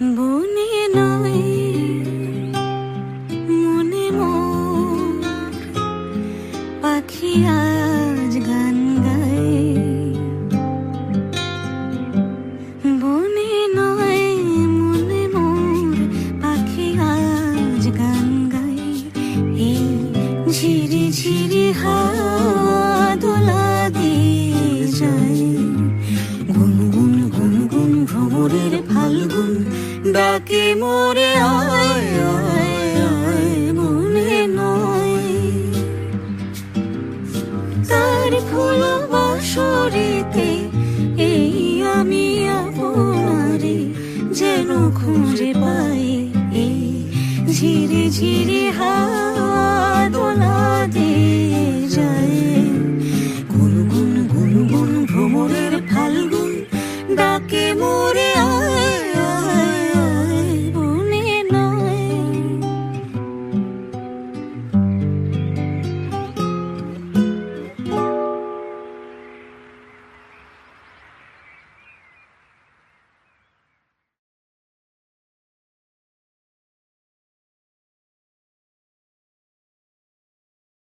বনে নয় মনে মোর পাখি আজ গান গায়। বনে নয় মনে মোর পাখি আজ গান গায়। এই ঝিরি ঝিরি হাওয়া দোলা দিয়ে যায়। গুনগুন গুনগুন ভ্রমরের ফাল্গুন ডাকে মোরে আয় আয় আয়। মনে নয় তার ফুল বাসরিতে এই আমি আপনারে যেন খুঁজে পাই। এই ঝিরি ঝিরি হাওয়া